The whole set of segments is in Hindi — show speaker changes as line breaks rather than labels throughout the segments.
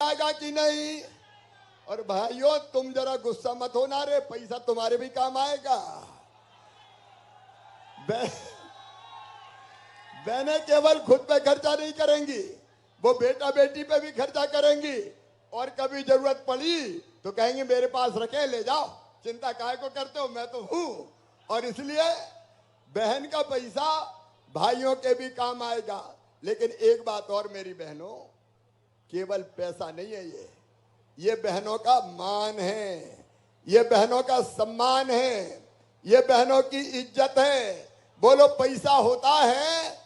आएगा कि नहीं। और भाइयों तुम जरा गुस्सा मत होना रे, पैसा तुम्हारे भी काम आएगा। बहनें केवल खुद पे खर्चा नहीं करेंगी, वो बेटा बेटी पे भी खर्चा करेंगी। और कभी जरूरत पड़ी तो कहेंगे मेरे पास रखे, ले जाओ, चिंता काहे को करते हो, मैं तो हूं। और इसलिए बहन का पैसा भाइयों के भी काम आएगा। लेकिन एक बात और मेरी बहनों, केवल पैसा नहीं है, ये बहनों का मान है, ये बहनों का सम्मान है, ये बहनों की इज्जत है। बोलो पैसा होता है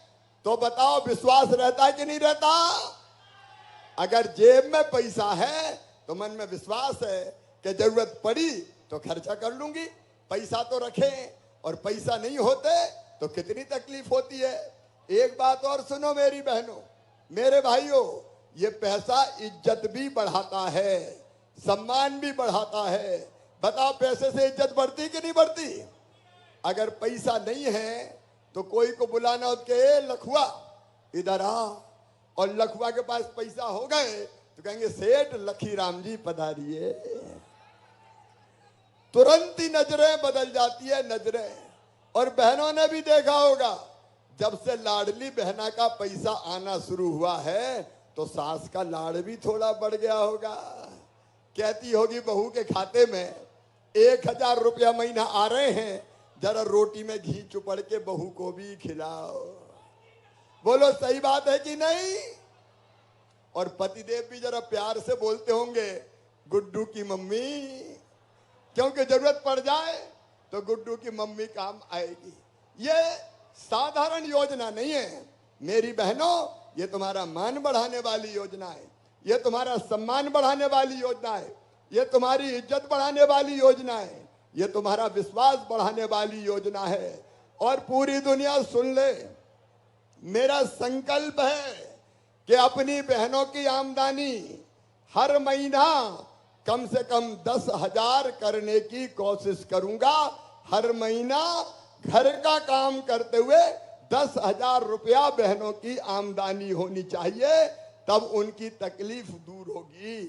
तो बताओ विश्वास रहता है कि नहीं रहता। अगर जेब में पैसा है तो मन में विश्वास है कि जरूरत पड़ी तो खर्चा कर लूंगी। पैसा तो रखें, और पैसा नहीं होते तो कितनी तकलीफ होती है। एक बात और सुनो मेरी बहनों, मेरे भाइयों, ये पैसा इज्जत भी बढ़ाता है, सम्मान भी बढ़ाता है। बताओ पैसे से इज्जत बढ़ती कि नहीं बढ़ती। अगर पैसा नहीं है तो कोई को बुलाना हो के लखुआ इधर आ, और लखुआ के पास पैसा हो गए तो कहेंगे सेठ लखीराम जी पधारिए। तुरंत ही नजरें बदल जाती है, नजरें। और बहनों ने भी देखा होगा, जब से लाडली बहना का पैसा आना शुरू हुआ है तो सास का लाड़ भी थोड़ा बढ़ गया होगा। कहती होगी बहू के खाते में 1000 रुपया महीना आ रहे हैं, जरा रोटी में घी चुपड़ के बहू को भी खिलाओ। बोलो सही बात है कि नहीं। और पतिदेव भी जरा प्यार से बोलते होंगे गुड्डू की मम्मी, क्योंकि जरूरत पड़ जाए तो गुड्डू की मम्मी काम आएगी। ये साधारण योजना नहीं है मेरी बहनों, ये तुम्हारा मान बढ़ाने वाली योजना है, ये तुम्हारा सम्मान बढ़ाने वाली योजना है, ये तुम्हारी इज्जत बढ़ाने वाली योजना है, ये तुम्हारा विश्वास बढ़ाने वाली योजना है। और पूरी दुनिया सुन ले, मेरा संकल्प है कि अपनी बहनों की आमदनी हर महीना कम से कम 10,000 करने की कोशिश करूंगा। हर महीना घर का काम करते हुए 10,000 रुपया बहनों की आमदनी होनी चाहिए, तब उनकी तकलीफ दूर होगी,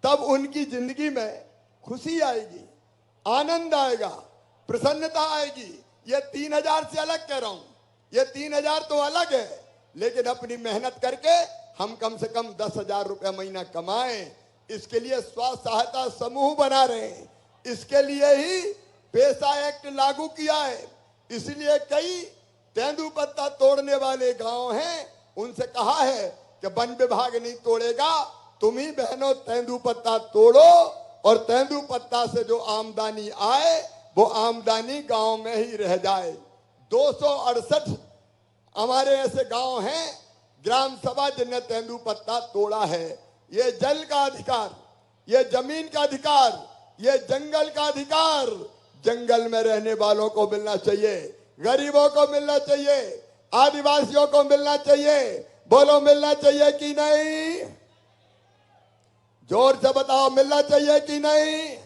तब उनकी जिंदगी में खुशी आएगी, आनंद आएगा, प्रसन्नता आएगी। ये 3,000 से अलग कह रहा हूं, ये 3,000 तो अलग है, लेकिन अपनी मेहनत करके हम कम से कम 10,000 रुपया महीना कमाएं। इसके लिए स्व सहायता समूह बना रहे हैं, इसके लिए ही पैसा एक्ट लागू किया है। इसलिए कई तेंदुपत्ता तोड़ने वाले गांव हैं, उनसे कहा है कि वन विभाग नहीं तोड़ेगा, तुम ही बहनों तेंदुपत्ता तोड़ो, और तेंदुपत्ता से जो आमदनी आए वो आमदनी गांव में ही रह जाए। 268 हमारे ऐसे गांव हैं ग्राम सभा जिनने तेंदुपत्ता तोड़ा है। ये जल का अधिकार, ये जमीन का अधिकार, ये जंगल का अधिकार जंगल में रहने वालों को मिलना चाहिए, गरीबों को मिलना चाहिए, आदिवासियों को मिलना चाहिए। बोलो मिलना चाहिए कि नहीं। जोर से बताओ मिलना चाहिए कि नहीं।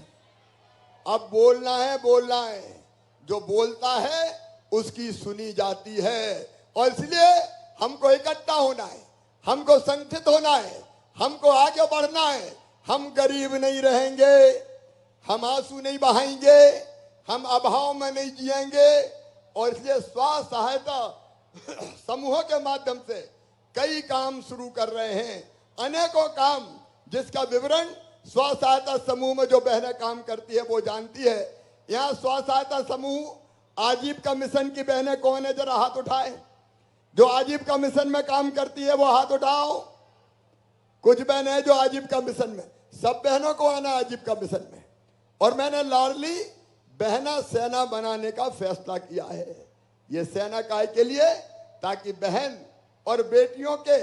अब बोलना है, बोलना है, जो बोलता है उसकी सुनी जाती है। और इसलिए हमको इकट्ठा होना है, हमको संगठित होना है, हमको आगे बढ़ना है। हम गरीब नहीं रहेंगे, हम आंसू नहीं बहाएंगे, हम अभाव में नहीं जिएंगे। और इसलिए स्व सहायता समूहों के माध्यम से कई काम शुरू कर रहे हैं, अनेकों काम, जिसका विवरण स्व सहायता समूह में जो बहनें काम करती है वो जानती है। यहाँ स्व सहायता समूह आजीविका मिशन की बहनें कौन है, जरा हाथ उठाए। जो आजीविका मिशन में काम करती है वो हाथ उठाओ। कुछ बहनें हैं जो आजीविका मिशन में, सब बहनों को आना आजीविका मिशन में। और मैंने लाडली बहना सेना बनाने का फैसला किया है। ये सेना काय के लिए, ताकि बहन और बेटियों के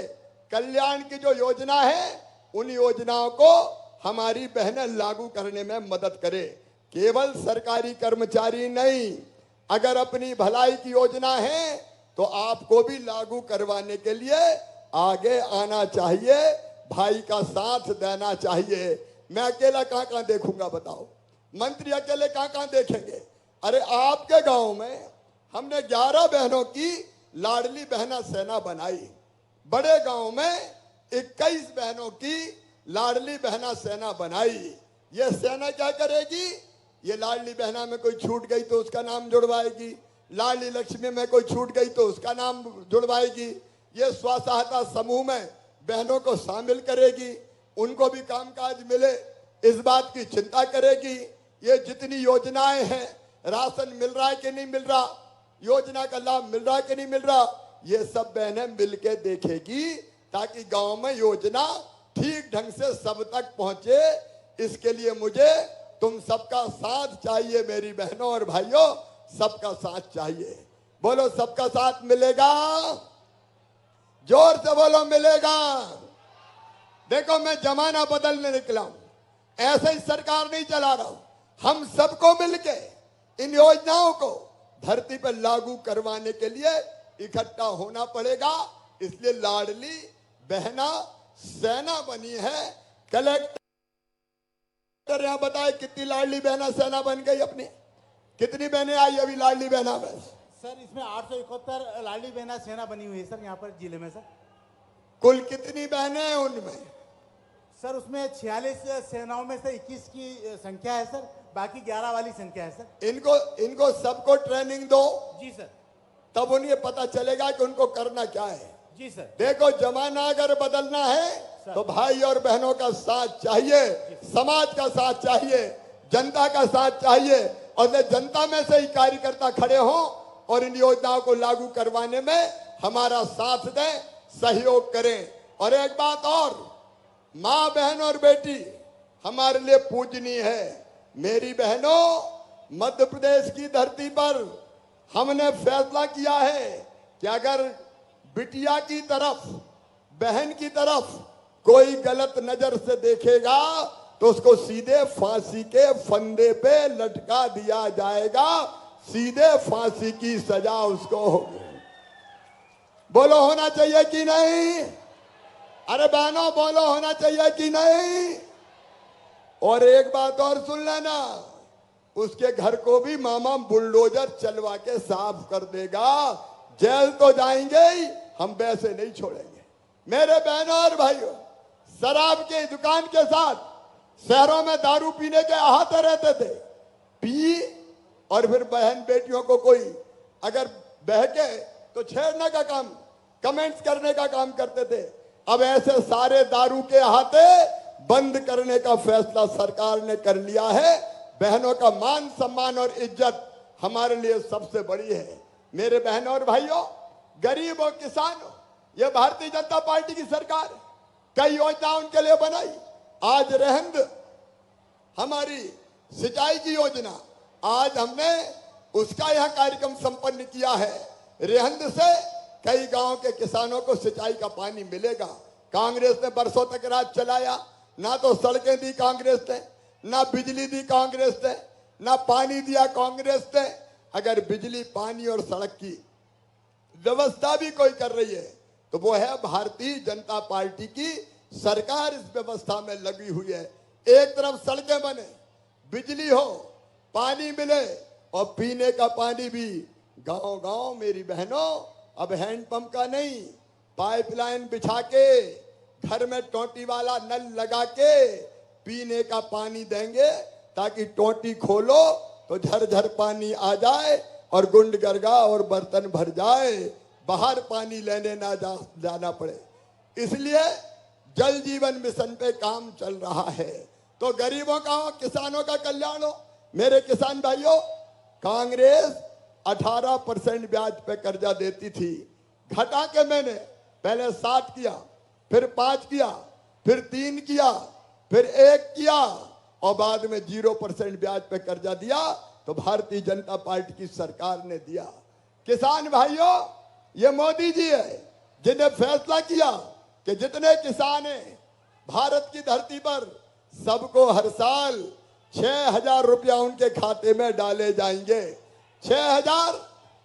कल्याण की जो योजना है उन योजनाओं को हमारी बहनें लागू करने में मदद करे। केवल सरकारी कर्मचारी नहीं, अगर अपनी भलाई की योजना है तो आपको भी लागू करवाने के लिए आगे आना चाहिए, भाई का साथ देना चाहिए। मैं अकेला कहां कहां देखूंगा बताओ, मंत्री अकेले कहां कहां देखेंगे। अरे आपके गांव में हमने 11 बहनों की लाडली बहना सेना बनाई, बड़े गांव में 21 बहनों की लाडली बहना सेना बनाई। ये सेना क्या करेगी? ये लाडली बहना में कोई छूट गई तो उसका नाम जुड़वाएगी, लाडली लक्ष्मी में कोई छूट गई तो उसका नाम जुड़वाएगी। ये स्व सहायता समूह में बहनों को शामिल करेगी, उनको भी कामकाज मिले इस बात की चिंता करेगी। ये जितनी योजनाएं हैं, राशन मिल रहा है कि नहीं मिल रहा, योजना का लाभ मिल रहा है कि नहीं मिल रहा, ये सब बहनें मिलके देखेगी ताकि गांव में योजना ठीक ढंग से सब तक पहुंचे। इसके लिए मुझे तुम सबका साथ चाहिए मेरी बहनों और भाइयों, सबका साथ चाहिए। बोलो सबका साथ मिलेगा? जोर से बोलो मिलेगा। देखो मैं जमाना बदलने निकला हूं, ऐसे ही सरकार नहीं चला रहा हूं। हम सबको मिलके इन योजनाओं को धरती पर लागू करवाने के लिए इकट्ठा होना पड़ेगा। इसलिए लाडली बहना सेना बनी है। कलेक्टर यहां बताए कितनी लाडली बहना सेना बन गई अपनी, कितनी बहनें आई अभी लाडली बहना में?
सर इसमें 871 लाडली बहना सेना बनी हुई है सर, यहाँ पर जिले में सर।
कुल कितनी बहनें हैं उनमें?
सर उसमें 46 सेनाओं में से 21 की संख्या है सर, बाकी 11 वाली संख्या है सर।
इनको सबको ट्रेनिंग दो।
जी सर।
तब उन्हें पता चलेगा कि उनको करना क्या है।
जी सर।
देखो जमाना अगर बदलना है तो भाई और बहनों का साथ चाहिए, समाज का साथ चाहिए, जनता का साथ चाहिए। और जनता में से ही कार्यकर्ता खड़े हों और इन योजनाओं को लागू करवाने में हमारा साथ दें, सहयोग करें। और एक बात और, माँ बहन और बेटी हमारे लिए पूजनीय है। मेरी बहनों, मध्य प्रदेश की धरती पर हमने फैसला किया है कि अगर बिटिया की तरफ, बहन की तरफ कोई गलत नजर से देखेगा तो उसको सीधे फांसी के फंदे पे लटका दिया जाएगा, सीधे फांसी की सजा उसको होगी। बोलो होना चाहिए कि नहीं? अरे बहनों बोलो होना चाहिए कि नहीं? और एक बात और सुन लेना, उसके घर को भी मामा बुलडोजर चलवा के साफ कर देगा। जेल तो जाएंगे ही, हम वैसे नहीं छोड़ेंगे। मेरे बहनों और भाइयों, शराब की दुकान के साथ शहरों में दारू पीने के आते रहते थे, पी और फिर बहन बेटियों को कोई अगर बहके तो छेड़ने का काम, कमेंट्स करने का काम करते थे। अब ऐसे सारे दारू के अहाते बंद करने का फैसला सरकार ने कर लिया है। बहनों का मान सम्मान और इज्जत हमारे लिए सबसे बड़ी है। मेरे बहनों और भाइयों, गरीब और किसानों, ये भारतीय जनता पार्टी की सरकार कई योजना उनके लिए बनाई। आज रेहंद हमारी सिंचाई की योजना, आज हमने उसका यह कार्यक्रम संपन्न किया है। रेहंद से कई गांव के किसानों को सिंचाई का पानी मिलेगा। कांग्रेस ने बरसों तक राज चलाया, ना तो सड़कें दी कांग्रेस ने, ना बिजली दी कांग्रेस ने, ना पानी दिया कांग्रेस ने। अगर बिजली, पानी और सड़क की व्यवस्था भी कोई कर रही है तो वो है भारतीय जनता पार्टी की सरकार। इस व्यवस्था में लगी हुई है। एक तरफ सड़कें बने, बिजली हो, पानी मिले और पीने का पानी भी गांव-गांव। मेरी बहनों, अब हैंडपंप का नहीं, पाइपलाइन बिछा के घर में टोटी वाला नल लगा के पीने का पानी देंगे, ताकि टोटी खोलो तो झरझर पानी आ जाए और गुंड गरगा और बर्तन भर जाए, बाहर पानी लेने ना जाना पड़े। इसलिए जल जीवन मिशन पे काम चल रहा है। तो गरीबों का, किसानों का कल्याण हो। मेरे किसान भाइयों, कांग्रेस 18% ब्याज पे कर्जा देती थी, घटा के मैंने पहले 7 किया, फिर 5 किया, फिर 3 किया, फिर 1 किया और बाद में 0% ब्याज पे कर्जा दिया तो भारतीय जनता पार्टी की सरकार ने दिया। किसान भाइयों, ये मोदी जी है जिन्हें फैसला किया कि जितने किसान हैं भारत की धरती पर, सबको हर साल 6,000 रुपया उनके खाते में डाले जाएंगे। 6,000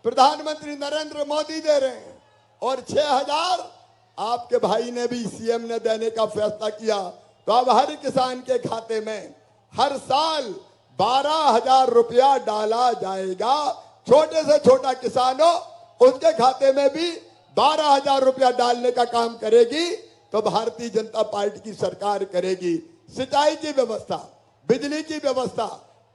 प्रधानमंत्री नरेंद्र मोदी दे रहे हैं और 6,000 आपके भाई ने भी, सीएम ने देने का फैसला किया। तो अब हर किसान के खाते में हर साल 12,000 रुपया डाला जाएगा। छोटे से छोटा किसान हो, उसके खाते में भी 12,000 रुपया डालने का काम करेगी तो भारतीय जनता पार्टी की सरकार करेगी। सिंचाई की व्यवस्था, बिजली की व्यवस्था,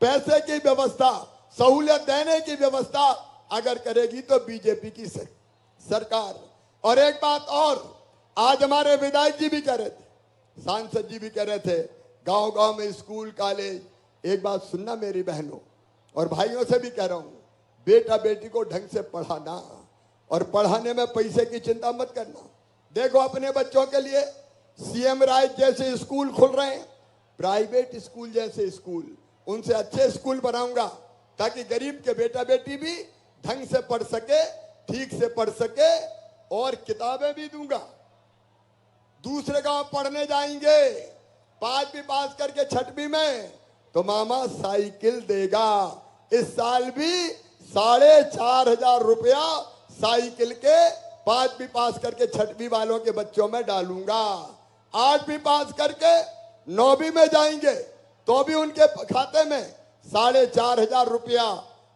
पैसे की व्यवस्था, सहूलियत देने की व्यवस्था अगर करेगी तो बीजेपी की सरकार। और एक बात और, आज हमारे विधायक जी भी कह रहे थे, सांसद जी भी कह रहे थे, गांव गांव में स्कूल कॉलेज। एक बात सुनना मेरी बहनों और भाइयों से भी कह रहा हूं, बेटा बेटी को ढंग से पढ़ाना और पढ़ाने में पैसे की चिंता मत करना। देखो अपने बच्चों के लिए सीएम राइज जैसे स्कूल खुल रहे हैं, प्राइवेट स्कूल जैसे स्कूल, उनसे अच्छे स्कूल बनाऊंगा ताकि गरीब के बेटा बेटी भी ढंग से पढ़ सके, ठीक से पढ़ सके, और किताबें भी दूंगा। दूसरे गांव पढ़ने जाएंगे, 5वीं पास करके 6वीं में, तो मामा साइकिल देगा। इस साल भी 4,500 रुपया साइकिल के 5वीं पास करके 6वीं वालों के बच्चों में डालूंगा। 8वीं पास करके 9वीं में जाएंगे तो भी उनके खाते में 4,500 रुपया,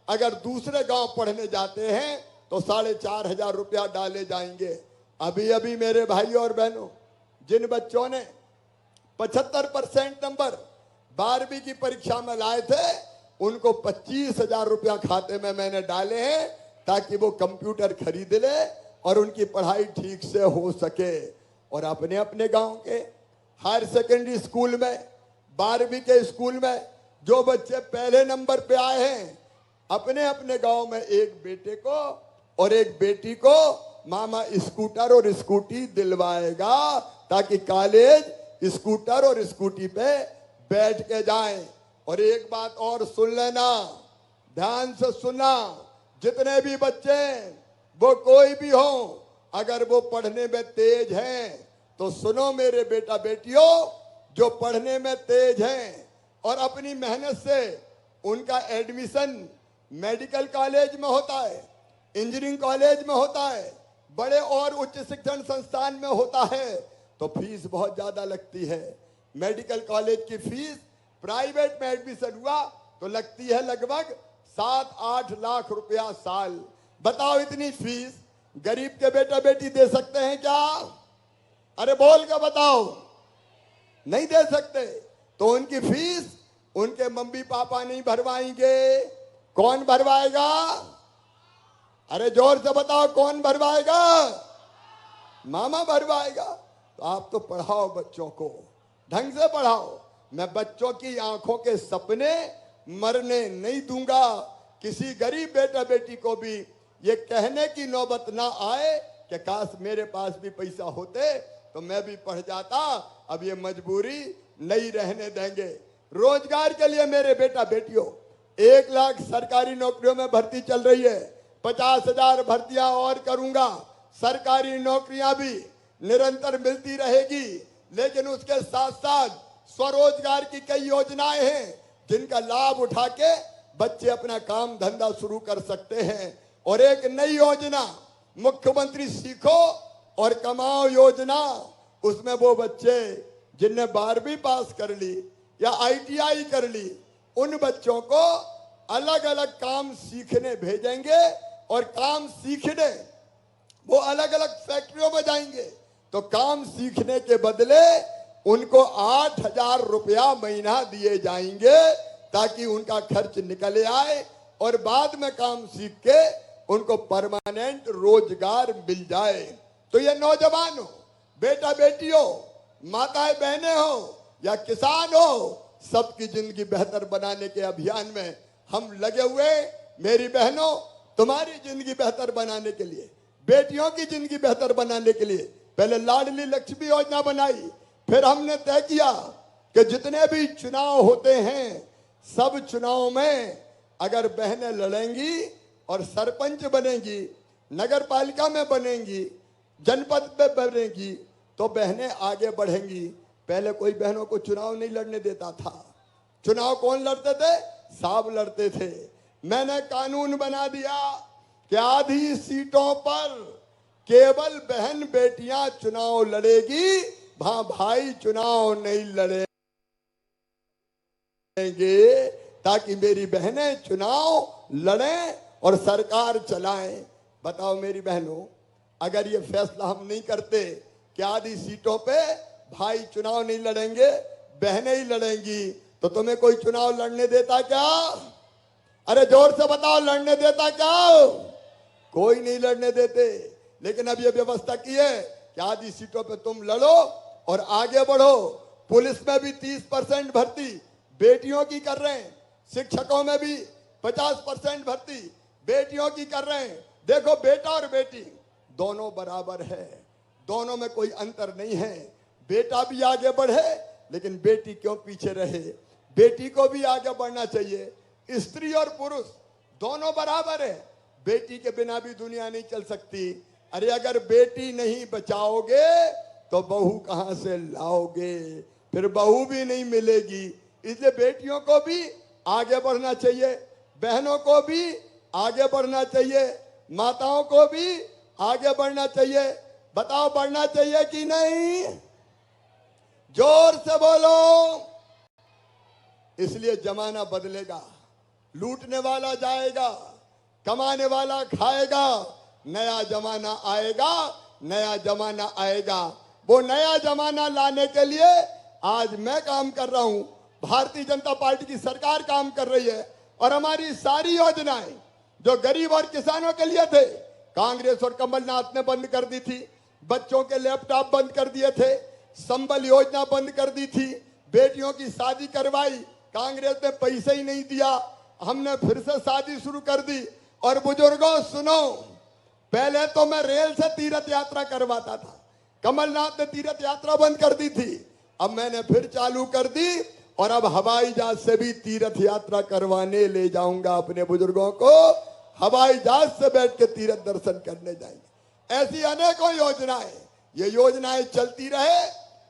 अगर दूसरे गांव पढ़ने जाते हैं तो 4,500 रुपया डाले जाएंगे। अभी अभी मेरे भाइयों और बहनों, जिन बच्चों ने 75% नंबर 12वीं की परीक्षा में लाए थे, उनको 25,000 रुपया खाते में मैंने डाले हैं ताकि वो कंप्यूटर खरीद ले और उनकी पढ़ाई ठीक से हो सके। और अपने अपने गांव के हायर सेकेंडरी स्कूल में, 12वीं के स्कूल में जो बच्चे पहले नंबर पे आए हैं, अपने अपने गांव में एक बेटे को और एक बेटी को मामा स्कूटर और स्कूटी दिलवाएगा ताकि कॉलेज स्कूटर और स्कूटी पे बैठ के जाएं। और एक बात और सुन लेना, ध्यान से सुनना, जितने भी बच्चे वो कोई भी हो, अगर वो पढ़ने में तेज हैं तो सुनो मेरे बेटा बेटियों, जो पढ़ने में तेज हैं और अपनी मेहनत से उनका एडमिशन मेडिकल कॉलेज में होता है, इंजीनियरिंग कॉलेज में होता है, बड़े और उच्च शिक्षण संस्थान में होता है, तो फीस बहुत ज्यादा लगती है। मेडिकल कॉलेज की फीस प्राइवेट में एडमिशन हुआ तो लगती है लगभग 7-8 लाख रुपया साल। बताओ इतनी फीस गरीब के बेटा बेटी दे सकते हैं क्या? अरे बोल के बताओ, नहीं दे सकते। तो उनकी फीस उनके मम्मी पापा नहीं भरवाएंगे, कौन भरवाएगा? अरे जोर से बताओ, कौन भरवाएगा? मामा भरवाएगा। तो आप तो पढ़ाओ बच्चों को, ढंग से पढ़ाओ। मैं बच्चों की आंखों के सपने मरने नहीं दूंगा। किसी गरीब बेटा बेटी को भी ये कहने की नौबत ना आए कि काश मेरे पास भी पैसा होते तो मैं भी पढ़ जाता। अब ये मजबूरी नहीं रहने देंगे। रोजगार के लिए मेरे बेटा बेटियों, 1 लाख सरकारी नौकरियों में भर्ती चल रही है, 50,000 भर्तियां और करूंगा। सरकारी नौकरियां भी निरंतर मिलती रहेगी, लेकिन उसके साथ साथ स्वरोजगार की कई योजनाएं हैं जिनका लाभ उठा के बच्चे अपना काम धंधा शुरू कर सकते हैं। और एक नई योजना, मुख्यमंत्री सीखो और कमाओ योजना, उसमें वो बच्चे जिनने 12वीं पास कर ली या ITI कर ली, उन बच्चों को अलग अलग काम सीखने भेजेंगे और काम सीखने वो अलग अलग फैक्ट्रियों में जाएंगे। तो काम सीखने के बदले उनको 8,000 रुपया महीना दिए जाएंगे ताकि उनका खर्च निकल आए और बाद में काम सीख के उनको परमानेंट रोजगार मिल जाए। तो ये नौजवान हो, बेटा बेटी हो, माताएं बहनें हो या किसान हो, सबकी जिंदगी बेहतर बनाने के अभियान में हम लगे हुए। मेरी बहनों, तुम्हारी जिंदगी बेहतर बनाने के लिए, बेटियों की जिंदगी बेहतर बनाने के लिए पहले लाडली लक्ष्मी योजना बनाई, फिर हमने तय किया कि जितने भी चुनाव होते हैं, सब चुनाव में अगर बहनें लड़ेंगी और सरपंच बनेंगी, नगर पालिका में बनेंगी, जनपद में बनेंगी, तो बहनें आगे बढ़ेंगी। पहले कोई बहनों को चुनाव नहीं लड़ने देता था। चुनाव कौन लड़ते थे? साहब लड़ते थे। मैंने कानून बना दिया कि आधी सीटों पर केवल बहन बेटियां चुनाव लड़ेगी, वहां भाई चुनाव नहीं लड़ेंगे, ताकि मेरी बहनें चुनाव लड़ें और सरकार चलाएं। बताओ मेरी बहनों, अगर ये फैसला हम नहीं करते कि आधी सीटों पे भाई चुनाव नहीं लड़ेंगे, बहनें ही लड़ेंगी, तो तुम्हें कोई चुनाव लड़ने देता क्या? अरे जोर से बताओ, लड़ने देता क्या? कोई नहीं लड़ने देते। लेकिन अब ये व्यवस्था की है कि आधी सीटों पे तुम लड़ो और आगे बढ़ो। पुलिस में भी 30% भर्ती बेटियों की कर रहे हैं, शिक्षकों में भी 50% भर्ती बेटियों की कर रहे हैं। देखो, बेटा और बेटी दोनों बराबर है, दोनों में कोई अंतर नहीं है। बेटा भी आगे बढ़े, लेकिन बेटी क्यों पीछे रहे? बेटी को भी आगे बढ़ना चाहिए। स्त्री और पुरुष दोनों बराबर है, बेटी के बिना भी दुनिया नहीं चल सकती। अरे अगर बेटी नहीं बचाओगे तो बहू कहां से लाओगे? फिर बहू भी नहीं मिलेगी। इसलिए बेटियों को भी आगे बढ़ना चाहिए, बहनों को भी आगे बढ़ना चाहिए, माताओं को भी आगे बढ़ना चाहिए। बताओ, बढ़ना चाहिए कि नहीं? जोर से बोलो। इसलिए जमाना बदलेगा, लूटने वाला जाएगा, कमाने वाला खाएगा, नया जमाना आएगा, नया जमाना आएगा। वो नया जमाना लाने के लिए आज मैं काम कर रहा हूं, भारतीय जनता पार्टी की सरकार काम कर रही है। और हमारी सारी योजनाएं जो गरीब और किसानों के लिए थे, कांग्रेस और कमलनाथ ने बंद कर दी थी। बच्चों के लैपटॉप बंद कर दिए थे, संबल योजना बंद कर दी थी, बेटियों की शादी करवाई, कांग्रेस ने पैसे ही नहीं दिया, हमने फिर से शादी शुरू कर दी। और बुजुर्गों सुनो, पहले तो मैं रेल से तीर्थ यात्रा करवाता था, कमलनाथ ने तीर्थ यात्रा बंद कर दी थी, अब मैंने फिर चालू कर दी और अब हवाई जहाज से भी तीर्थ यात्रा करवाने ले जाऊंगा अपने बुजुर्गों को। हवाई जहाज से बैठ के तीर्थ दर्शन करने जाएंगे। ऐसी अनेकों योजनाएं, ये योजनाएं चलती रहे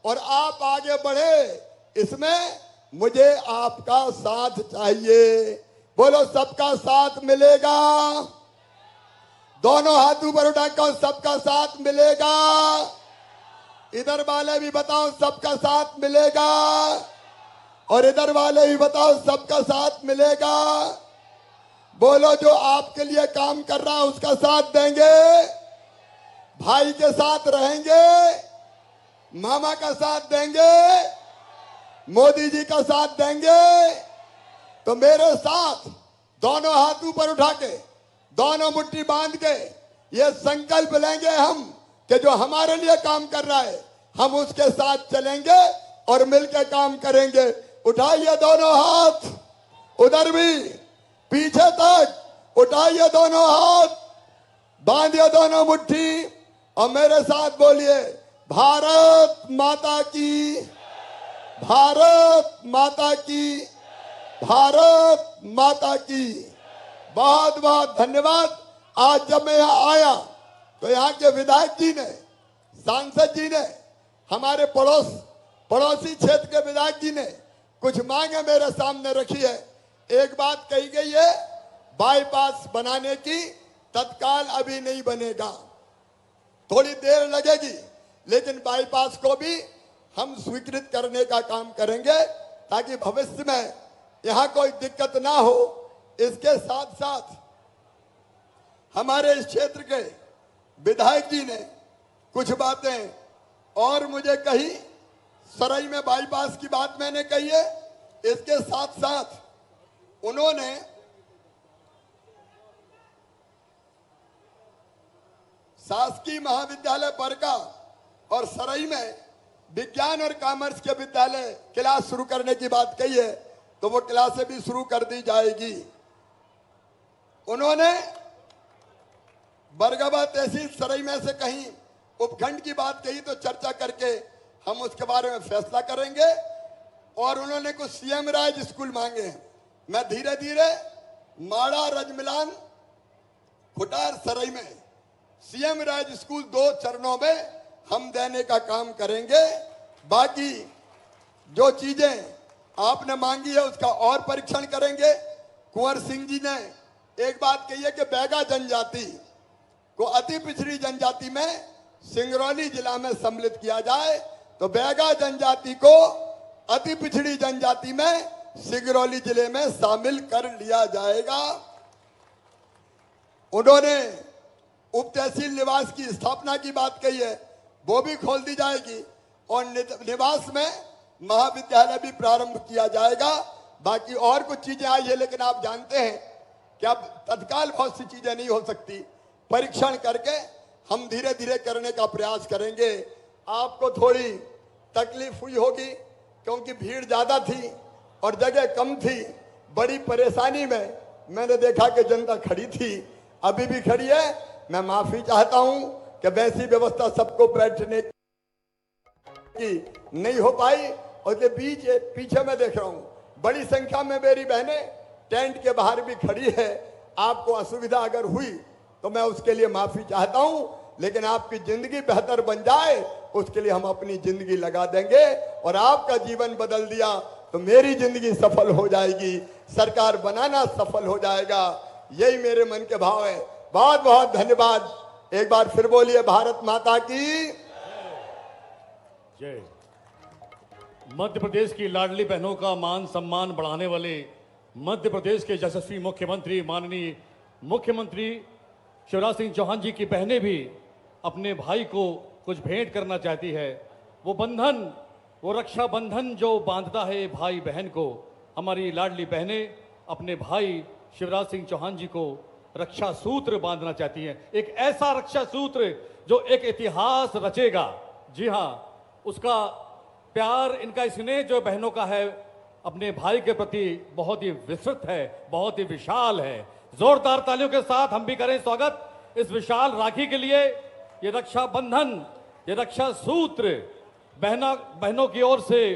और आप आगे बढ़े। इसमें मुझे आपका साथ चाहिए। बोलो, सबका साथ मिलेगा? दोनों हाथ ऊपर उठाकर सबका साथ मिलेगा। इधर वाले भी बताओ, सबका साथ मिलेगा। और इधर वाले भी बताओ, सबका साथ मिलेगा। बोलो, जो आपके लिए काम कर रहा है उसका साथ देंगे, भाई के साथ रहेंगे, मामा का साथ देंगे, मोदी जी का साथ देंगे। तो मेरे साथ दोनों हाथ ऊपर उठा के, दोनों मुट्ठी बांध के ये संकल्प लेंगे हम कि जो हमारे लिए काम कर रहा है हम उसके साथ चलेंगे और मिलकर काम करेंगे। उठाइए दोनों हाथ, उधर भी, पीछे तक उठाइए दोनों हाथ, बांधिए दोनों मुट्ठी और मेरे साथ बोलिए, भारत माता की, भारत माता की, भारत माता की। बहुत बहुत धन्यवाद। आज जब मैं यहाँ आया तो यहाँ के विधायक जी ने, सांसद जी ने, हमारे पड़ोसी क्षेत्र के विधायक जी ने कुछ मांगे मेरे सामने रखी है। एक बात कही गई है, बाईपास बनाने की, तत्काल अभी नहीं बनेगा, थोड़ी देर लगेगी, लेकिन बाईपास को भी हम स्वीकृत करने का काम करेंगे ताकि भविष्य में यहाँ कोई दिक्कत ना हो। इसके साथ साथ हमारे इस क्षेत्र के विधायक जी ने कुछ बातें और मुझे कही। सराई में बाईपास की बात मैंने कही है, इसके साथ साथ उन्होंने शासकीय महाविद्यालय बरका और सराई में विज्ञान और कॉमर्स के विद्यालय क्लास शुरू करने की बात कही है, तो वो क्लासें भी शुरू कर दी जाएगी। उन्होंने बरगवा तहसील सराई में से कहीं उपखंड की बात कही, तो चर्चा करके हम उसके बारे में फैसला करेंगे। और उन्होंने कुछ सीएम राज स्कूल मांगे हैं। मैं धीरे धीरे माड़ा, रजमिलान, खुटार, सराई में सीएम राज स्कूल 2 चरणों में हम देने का काम करेंगे। बाकी जो चीजें आपने मांगी है उसका और परीक्षण करेंगे। कुंवर सिंह जी ने एक बात कही है कि बैगा जनजाति को अति पिछड़ी जनजाति में सिंगरौली जिला में सम्मिलित किया जाए, तो बैगा जनजाति को अति पिछड़ी जनजाति में सिंगरौली जिले में शामिल कर लिया जाएगा। उन्होंने उप तहसील निवास की स्थापना की बात कही है, वो भी खोल दी जाएगी और निवास में महाविद्यालय भी प्रारंभ किया जाएगा। बाकी और कुछ चीजें आई है, लेकिन आप जानते हैं कि अब तत्काल बहुत सी चीजें नहीं हो सकती। परीक्षण करके हम धीरे धीरे करने का प्रयास करेंगे। आपको थोड़ी तकलीफ हुई होगी क्योंकि भीड़ ज्यादा थी और जगह कम थी। बड़ी परेशानी में मैंने देखा कि जनता खड़ी थी, अभी भी खड़ी है। मैं माफी चाहता हूं कि वैसी व्यवस्था सबको बैठने की नहीं हो पाई। और के बीच पीछे मैं देख रहा हूं बड़ी संख्या में मेरी बहनें टेंट के बाहर भी खड़ी है। आपको असुविधा अगर हुई तो मैं उसके लिए माफी चाहता हूं, लेकिन आपकी जिंदगी बेहतर बन जाए उसके लिए हम अपनी जिंदगी लगा देंगे। और आपका जीवन बदल दिया तो मेरी जिंदगी सफल हो जाएगी, सरकार बनाना सफल हो जाएगा। यही मेरे मन के भाव है। बहुत बहुत धन्यवाद। एक बार फिर बोलिए भारत माता की
जय। मध्य प्रदेश की लाडली बहनों का मान सम्मान बढ़ाने वाले मध्य प्रदेश के यशस्वी मुख्यमंत्री माननीय मुख्यमंत्री शिवराज सिंह चौहान जी की बहनें भी अपने भाई को कुछ भेंट करना चाहती है। वो बंधन, वो रक्षा बंधन जो बांधता है भाई बहन को, हमारी लाडली बहनें अपने भाई शिवराज सिंह चौहान जी को रक्षा सूत्र बांधना चाहती हैं। एक ऐसा रक्षा सूत्र जो एक इतिहास रचेगा। जी हाँ, उसका प्यार, इनका स्नेह जो बहनों का है अपने भाई के प्रति बहुत ही विस्तृत है, बहुत ही विशाल है। जोरदार तालियों के साथ हम भी करें स्वागत इस विशाल राखी के लिए। ये रक्षा बंधन, ये रक्षा सूत्र बहनों की ओर से